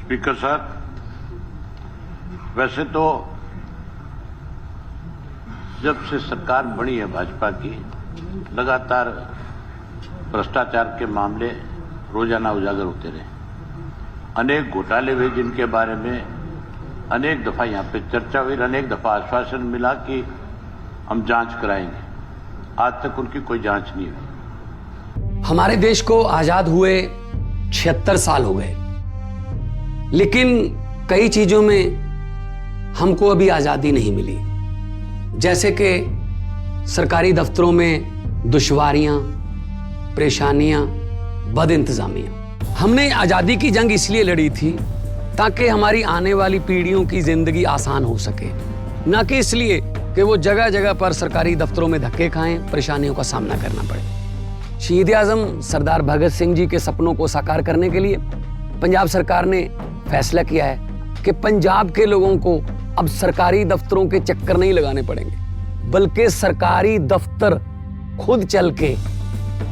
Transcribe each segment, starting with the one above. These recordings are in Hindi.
स्पीकर साहब, वैसे तो जब से सरकार बनी है भाजपा की, लगातार भ्रष्टाचार के मामले रोजाना उजागर होते रहे। अनेक घोटाले हुए जिनके बारे में अनेक दफा यहाँ पे चर्चा हुई, अनेक दफा आश्वासन मिला कि हम जांच कराएंगे। आज तक उनकी कोई जांच नहीं हुई। हमारे देश को आजाद हुए 76 साल हो गए, लेकिन कई चीजों में हमको अभी आजादी नहीं मिली। जैसे कि सरकारी दफ्तरों में दुश्वारियां, परेशानियां, बदइंतजामियां। हमने आजादी की जंग इसलिए लड़ी थी ताकि हमारी आने वाली पीढ़ियों की जिंदगी आसान हो सके, ना कि इसलिए कि वो जगह जगह पर सरकारी दफ्तरों में धक्के खाएं, परेशानियों का सामना करना पड़े। शहीद आजम सरदार भगत सिंह जी के सपनों को साकार करने के लिए पंजाब सरकार ने फैसला किया है कि पंजाब के लोगों को अब सरकारी दफ्तरों के चक्कर नहीं लगाने पड़ेंगे, बल्कि सरकारी दफ्तर खुद चल के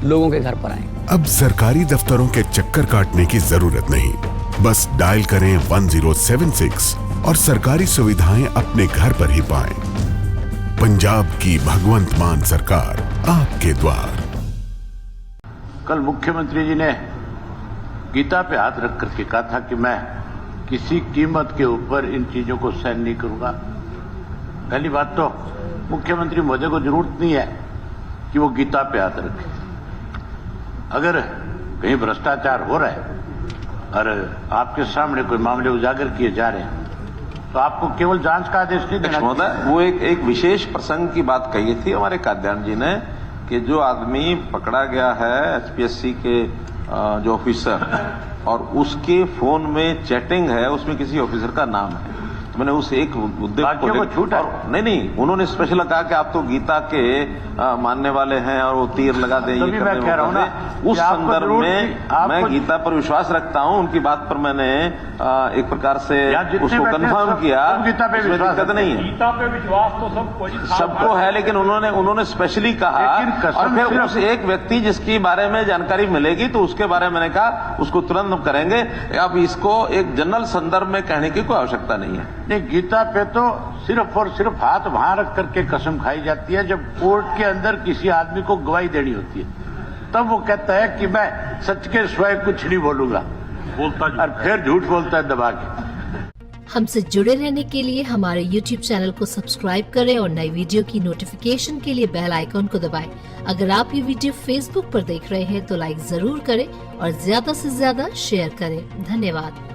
लोगों के घर पर आएंगे। अब सरकारी दफ्तरों के चक्कर काटने की जरूरत नहीं, बस डायल करें 1076 और सरकारी सुविधाएं अपने घर पर ही पाएं। पंजाब की भगवंत मान सरकार आपके द्वार। कल मुख्यमंत्री जी ने गीता पे हाथ रख करके कहा था कि मैं किसी कीमत के ऊपर इन चीजों को सहन नहीं करूंगा। पहली बात तो मुख्यमंत्री महोदय को जरूरत नहीं है कि वो गीता पे हाथ रखे। अगर कहीं भ्रष्टाचार हो रहा है और आपके सामने कोई मामले उजागर किए जा रहे हैं तो आपको केवल जांच का आदेश नहीं देना चाहिए। वो एक विशेष प्रसंग की बात कही थी हमारे काद्यान जी ने कि जो आदमी पकड़ा गया है एचपीएससी के जो ऑफिसर, और उसके फोन में चैटिंग है, उसमें किसी ऑफिसर का नाम है। तो मैंने उस एक मुद्दे को छूटा नहीं, उन्होंने स्पेशल कहा कि आप तो गीता के मानने वाले हैं और वो तीर लगा दें। ये मैं कह रहा हूं ना, उस संदर्भ में मैं गीता पर विश्वास रखता हूं। उनकी बात पर मैंने एक प्रकार से उसको कंफर्म किया, गीता पे दिक्कत नहीं है। गीता पे विश्वास तो सबको है, लेकिन उन्होंने स्पेशली कहा, और फिर उस एक व्यक्ति जिसकी बारे में जानकारी मिलेगी तो उसके बारे में मैंने कहा उसको तुरंत करेंगे। अब इसको एक जनरल संदर्भ में कहने की कोई आवश्यकता नहीं है। नहीं, गीता पे तो सिर्फ और सिर्फ हाथ वहां रख करके कसम खाई जाती है जब कोर्ट के अंदर किसी आदमी को गवाही देनी होती है, तब वो कहता है कि मैं सच के सिवाय कुछ नहीं बोलूंगा, और फिर झूठ बोलता है दबा के। हमसे जुड़े रहने के लिए हमारे YouTube चैनल को सब्सक्राइब करें और नई वीडियो की नोटिफिकेशन के लिए बेल आइकॉन को दबाएं। अगर आप ये वीडियो Facebook पर देख रहे हैं तो लाइक जरूर करें और ज्यादा से ज्यादा शेयर करें। धन्यवाद।